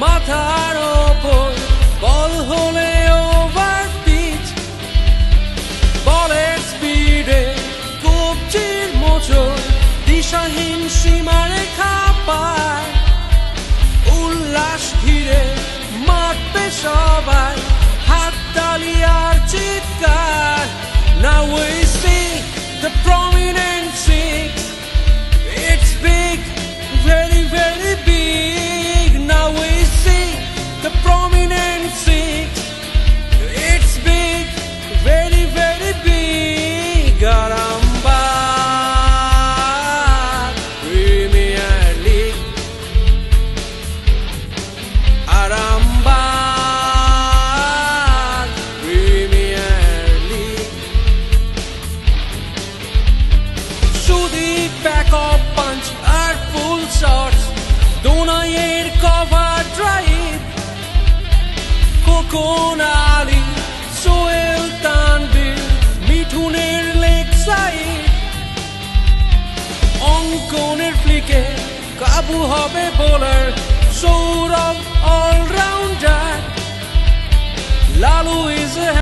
মাথার ওপর বল হলে ওভার পিচ, বলের স্পিডে কবজির মোচড়, দিশাহীন সীমারেখা পায়, উল্লাস ঘিরে মারবে সবাই, হাততালি আর চিৎকার। Now we see the prominent six, it's big, very very big. Now we see the prominent six, it's big, very very big. Arambagh Premier League, Arambagh Premier League. Sudeep back up punch আর full shots, দোনাইয়ের cover drive, Khokon Ali, Sohel Tanvir, মিঠুনের leg side, অঙ্কনের ফ্লিকে কাবু হবে bowler, Sourav allrounder, Lalu is